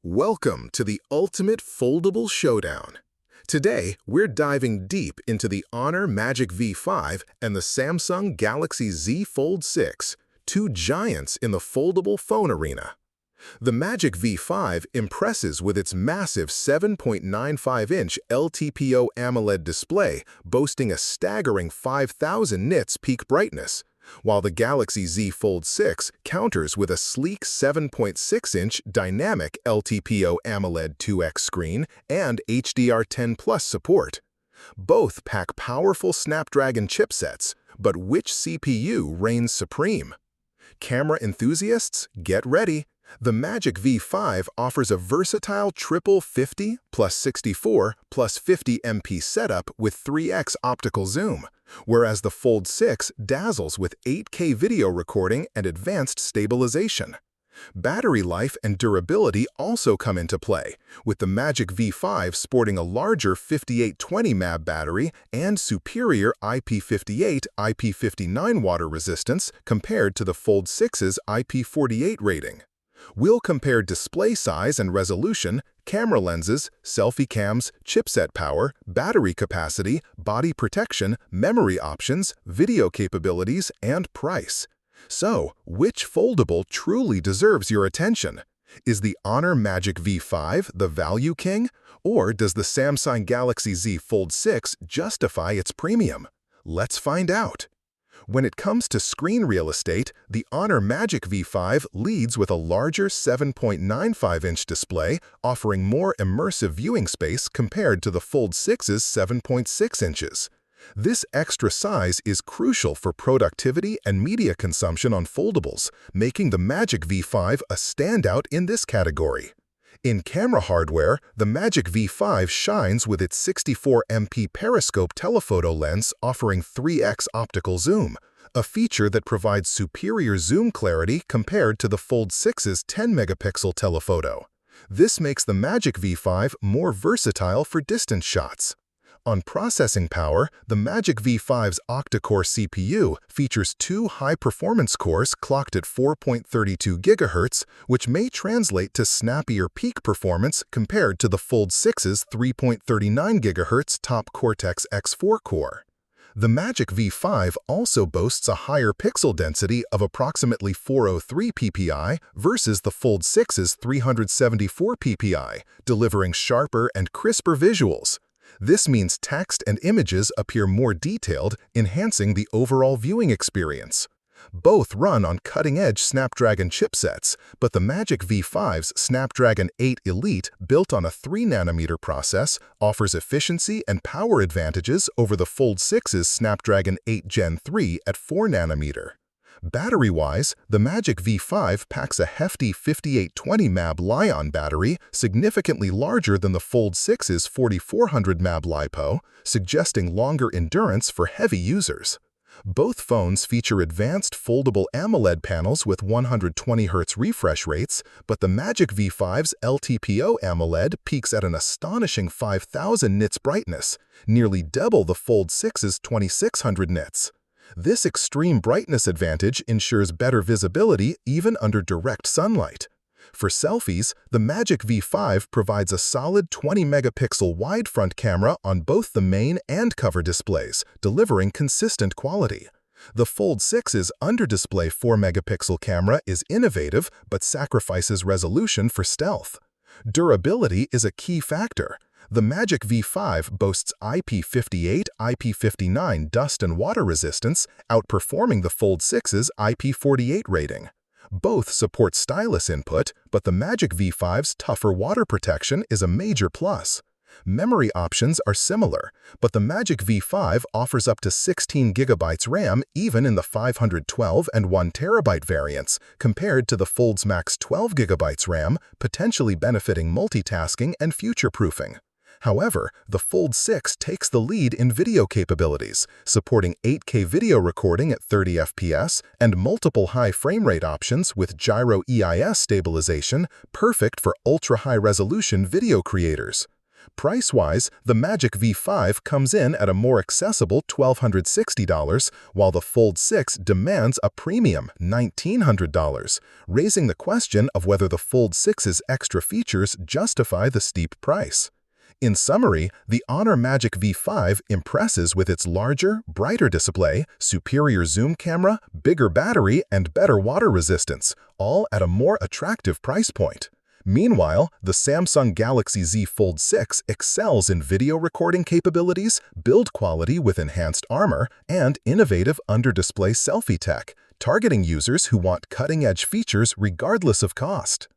Welcome to the ultimate foldable showdown. Today, we're diving deep into the Honor Magic V5 and the Samsung Galaxy Z Fold6, two giants in the foldable phone arena. The Magic V5 impresses with its massive 7.95-inch LTPO AMOLED display, boasting a staggering 5,000 nits peak brightness, while the Galaxy Z Fold6 counters with a sleek 7.6-inch dynamic LTPO AMOLED 2X screen and HDR10 Plus support. Both pack powerful Snapdragon chipsets, but which CPU reigns supreme? Camera enthusiasts, get ready! The Magic V5 offers a versatile triple 50 plus 64 plus 50 MP setup with 3x optical zoom, whereas the Fold6 dazzles with 8K video recording and advanced stabilization. Battery life and durability also come into play, with the Magic V5 sporting a larger 5820 mAh battery and superior IP58, IP59 water resistance compared to the Fold6's IP48 rating. We'll compare display size and resolution, camera lenses, selfie cams, chipset power, battery capacity, body protection, memory options, video capabilities, and price. So, which foldable truly deserves your attention? Is the Honor Magic V5 the value king, or does the Samsung Galaxy Z Fold6 justify its premium? Let's find out. When it comes to screen real estate, the Honor Magic V5 leads with a larger 7.95-inch display, offering more immersive viewing space compared to the Fold6's 7.6 inches. This extra size is crucial for productivity and media consumption on foldables, making the Magic V5 a standout in this category. In camera hardware, the Magic V5 shines with its 64MP periscope telephoto lens offering 3x optical zoom, a feature that provides superior zoom clarity compared to the Fold6's 10-megapixel telephoto. This makes the Magic V5 more versatile for distance shots. On processing power, the Magic V5's octa-core CPU features two high-performance cores clocked at 4.32 GHz, which may translate to snappier peak performance compared to the Fold6's 3.39 GHz top Cortex-X4 core. The Magic V5 also boasts a higher pixel density of approximately 403 ppi versus the Fold6's 374 ppi, delivering sharper and crisper visuals. This means text and images appear more detailed, enhancing the overall viewing experience. Both run on cutting-edge Snapdragon chipsets, but the Magic V5's Snapdragon 8 Elite, built on a 3nm process, offers efficiency and power advantages over the Fold6's Snapdragon 8 Gen 3 at 4nm. Battery-wise, the Magic V5 packs a hefty 5820 mAh Li-ion battery, significantly larger than the Fold6's 4400 mAh LiPo, suggesting longer endurance for heavy users. Both phones feature advanced foldable AMOLED panels with 120Hz refresh rates, but the Magic V5's LTPO AMOLED peaks at an astonishing 5,000 nits brightness, nearly double the Fold6's 2600 nits. This extreme brightness advantage ensures better visibility even under direct sunlight. For selfies, the Magic V5 provides a solid 20-megapixel wide front camera on both the main and cover displays, delivering consistent quality. The Fold6's under-display 4-megapixel camera is innovative but sacrifices resolution for stealth. Durability is a key factor. The Magic V5 boasts IP58, IP59 dust and water resistance, outperforming the Fold6's IP48 rating. Both support stylus input, but the Magic V5's tougher water protection is a major plus. Memory options are similar, but the Magic V5 offers up to 16 GB RAM even in the 512 and 1 TB variants, compared to the Fold's max 12 GB RAM, potentially benefiting multitasking and future-proofing. However, the Fold6 takes the lead in video capabilities, supporting 8K video recording at 30 FPS and multiple high frame rate options with gyro EIS stabilization, perfect for ultra-high-resolution video creators. Price-wise, the Magic V5 comes in at a more accessible $1,260, while the Fold 6 demands a premium $1,900, raising the question of whether the Fold 6's extra features justify the steep price. In summary, the Honor Magic V5 impresses with its larger, brighter display, superior zoom camera, bigger battery, and better water resistance, all at a more attractive price point. Meanwhile, the Samsung Galaxy Z Fold6 excels in video recording capabilities, build quality with enhanced armor, and innovative under-display selfie tech, targeting users who want cutting-edge features regardless of cost.